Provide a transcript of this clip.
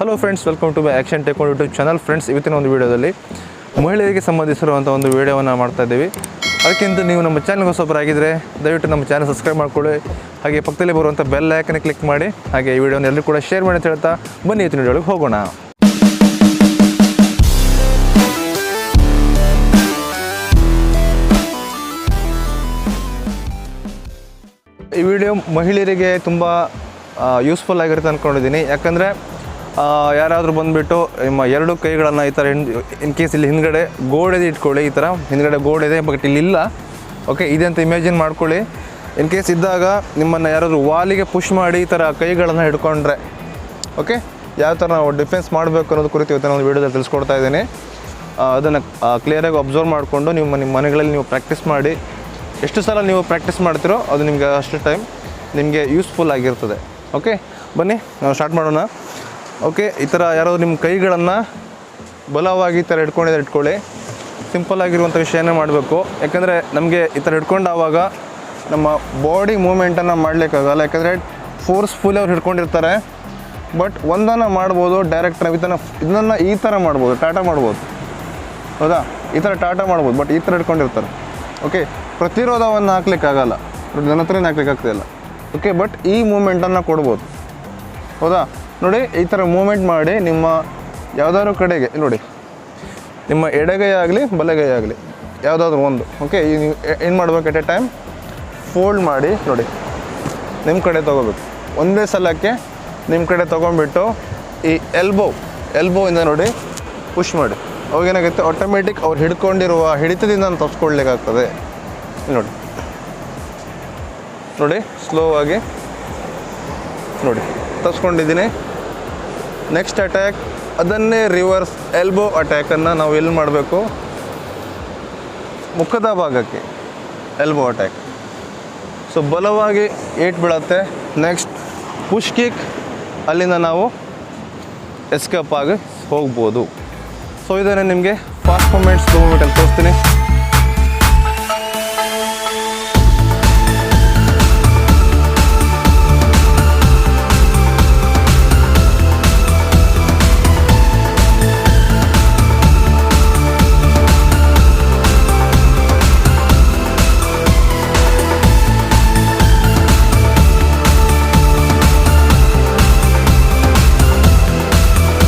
Hello friends, welcome to my Action Take YouTube channel. Friends, ಇವತ್ತಿನ ಒಂದು ವೀಡಿಯೋದಲ್ಲಿ ಮಹಿಳೆಯರಿಗೆ ಸಂಬಂಧಿಸಿರುವಂಥ ಒಂದು ವೀಡಿಯೋವನ್ನು ಮಾಡ್ತಾ ಇದ್ದೀವಿ. ಅದಕ್ಕಿಂತ ನೀವು ನಮ್ಮ ಚಾನಲ್ಗೆ ಹೊಸಬರಾಗಿದ್ದರೆ ದಯವಿಟ್ಟು ನಮ್ಮ ಚಾನಲ್ ಸಬ್ಸ್ಕ್ರೈಬ್ ಮಾಡ್ಕೊಳ್ಳಿ. ಹಾಗೆ ಪಕ್ಕದಲ್ಲಿ ಬರುವಂಥ ಬೆಲ್ ಐಕನ್ ಕ್ಲಿಕ್ ಮಾಡಿ. ಹಾಗೆ ಈ ವಿಡಿಯೋನ ಎಲ್ಲರೂ ಕೂಡ ಶೇರ್ ಮಾಡಿ ಅಂತ ಹೇಳ್ತಾ ಬನ್ನಿ ಇವತ್ತಿನ ವಿಡಿಯೋಗೆ ಹೋಗೋಣ. ಈ ವಿಡಿಯೋ ಮಹಿಳೆಯರಿಗೆ ತುಂಬ ಯೂಸ್ಫುಲ್ ಆಗಿರುತ್ತೆ ಅಂದ್ಕೊಂಡಿದ್ದೀನಿ. ಯಾಕಂದರೆ ಯಾರಾದರೂ ಬಂದುಬಿಟ್ಟು ನಿಮ್ಮ ಎರಡು ಕೈಗಳನ್ನು ಈ ಥರ ಇನ್ ಕೇಸ್ ಇಲ್ಲಿ ಹಿಂದ್ಗಡೆ ಗೋಡೆದು ಇಟ್ಕೊಳ್ಳಿ. ಈ ಥರ ಹಿಂದ್ಗಡೆ ಗೋಡೆ ಇದೆ, ಬಟ್ ಇಲ್ಲಿ ಇಲ್ಲ. ಓಕೆ, ಇದೆ ಅಂತ ಇಮ್ಯಾಜಿನ್ ಮಾಡ್ಕೊಳ್ಳಿ. ಇನ್ ಕೇಸ್ ಇದ್ದಾಗ ನಿಮ್ಮನ್ನು ಯಾರಾದರೂ ವಾಲಿಗೆ ಪುಷ್ ಮಾಡಿ ಈ ಥರ ಕೈಗಳನ್ನು ಹಿಡ್ಕೊಂಡ್ರೆ ಓಕೆ, ಯಾವ ಥರ ನಾವು ಡಿಫೆನ್ಸ್ ಮಾಡಬೇಕು ಅನ್ನೋದು ಕುರಿತು ಇವತ್ತು ನಾನು ವೀಡಿಯೋದಲ್ಲಿ ತಿಳಿಸ್ಕೊಡ್ತಾ ಇದ್ದೀನಿ. ಅದನ್ನು ಕ್ಲಿಯರಾಗಿ ಅಬ್ಸರ್ವ್ ಮಾಡಿಕೊಂಡು ನಿಮ್ಮ ಮನೆಗಳಲ್ಲಿ ನೀವು ಪ್ರಾಕ್ಟೀಸ್ ಮಾಡಿ. ಎಷ್ಟು ಸಲ ನೀವು ಪ್ರಾಕ್ಟೀಸ್ ಮಾಡ್ತೀರೋ ಅದು ನಿಮಗೆ ಅಷ್ಟು ಟೈಮ್ ನಿಮಗೆ ಯೂಸ್ಫುಲ್ ಆಗಿರ್ತದೆ. ಓಕೆ, ಬನ್ನಿ ನಾವು ಸ್ಟಾರ್ಟ್ ಮಾಡೋಣ. ಓಕೆ, ಈ ಥರ ಯಾರಾದರೂ ನಿಮ್ಮ ಕೈಗಳನ್ನು ಬಲವಾಗಿ ಈ ಥರ ಇಟ್ಕೊಳ್ಳಿ. ಸಿಂಪಲ್ಲಾಗಿರುವಂಥ ವಿಷಯನೇ ಮಾಡಬೇಕು. ಯಾಕಂದರೆ ನಮಗೆ ಈ ಥರ ಹಿಡ್ಕೊಂಡಾವಾಗ ನಮ್ಮ ಬಾಡಿ ಮೂಮೆಂಟನ್ನು ಮಾಡಲಿಕ್ಕಾಗಲ್ಲ. ಯಾಕಂದರೆ ಫೋರ್ಸ್ಫುಲ್ಲಿ ಅವ್ರು ಹಿಡ್ಕೊಂಡಿರ್ತಾರೆ. ಬಟ್ ಒಂದನ್ನು ಮಾಡ್ಬೋದು, ಡೈರೆಕ್ಟ್ ನಾವು ಇದನ್ನು ಈ ಥರ ಮಾಡ್ಬೋದು, ಟಾಟಾ ಮಾಡ್ಬೋದು. ಹೌದಾ, ಈ ಥರ ಟಾಟಾ ಮಾಡ್ಬೋದು. ಬಟ್ ಈ ಥರ ಹಿಡ್ಕೊಂಡಿರ್ತಾರೆ. ಓಕೆ, ಪ್ರತಿರೋಧವನ್ನು ಹಾಕ್ಲಿಕ್ಕಾಗಲ್ಲ, ನನ್ನ ಹತ್ರನೇ ಹಾಕ್ಲಿಕ್ಕಾಗ್ತಿಲ್ಲ. ಓಕೆ, ಬಟ್ ಈ ಮೂಮೆಂಟನ್ನು ಕೊಡ್ಬೋದು. ಹೌದಾ, ನೋಡಿ ಈ ಥರ ಮೂಮೆಂಟ್ ಮಾಡಿ ನಿಮ್ಮ ಯಾವುದಾದ್ರೂ ಕಡೆಗೆ ನೋಡಿ, ನಿಮ್ಮ ಎಡಗೈ ಆಗಲಿ ಬಲಗೈ ಆಗಲಿ ಯಾವುದಾದ್ರೂ ಒಂದು. ಓಕೆ, ನೀವು ಏನು ಮಾಡ್ಬೇಕು, ಎಟ್ ಎ ಟೈಮ್ ಫೋಲ್ಡ್ ಮಾಡಿ ನೋಡಿ ನಿಮ್ಮ ಕಡೆ ತೊಗೋಬೇಕು. ಒಂದೇ ಸಲಕ್ಕೆ ನಿಮ್ಮ ಕಡೆ ತೊಗೊಂಡ್ಬಿಟ್ಟು ಈ ಎಲ್ಬೋಯಿಂದ ನೋಡಿ ಪುಷ್ ಮಾಡಿ. ಅವಾಗೇನಾಗುತ್ತೆ, ಆಟೋಮೆಟಿಕ್ ಅವ್ರು ಹಿಡ್ಕೊಂಡಿರುವ ಹಿಡಿತದಿಂದ ನಾನು ತಪ್ಪಿಸ್ಕೊಳ್ಲಿಕ್ಕಾಗ್ತದೆ. ನೋಡಿ ಸ್ಲೋ ಆಗಿ ನೋಡಿ ತಪ್ಪಿಸ್ಕೊಂಡಿದ್ದೀನಿ. ನೆಕ್ಸ್ಟ್ ಅಟ್ಯಾಕ್ ಅದನ್ನೇ ರಿವರ್ಸ್ ಎಲ್ಬೋ ಅಟ್ಯಾಕನ್ನು ನಾವು ಎಲ್ಲಿ ಮಾಡಬೇಕು, ಮುಖದ ಭಾಗಕ್ಕೆ ಎಲ್ಬೋ ಅಟ್ಯಾಕ್. ಸೊ ಬಲವಾಗಿ ಏಟ್ ಬೀಳುತ್ತೆ. ನೆಕ್ಸ್ಟ್ ಪುಷ್ ಕಿಕ್, ಅಲ್ಲಿಂದ ನಾವು ಎಸ್ಕೇಪ್ ಆಗಿ ಹೋಗ್ಬೋದು. ಸೊ ಇದನ್ನು ನಿಮಗೆ ಫಾಸ್ಟ್ ಮೂಮೆಂಟ್ ಸ್ಲೋ ಮೂಮೆಂಟಲ್ಲಿ ತೋರಿಸ್ತೀನಿ.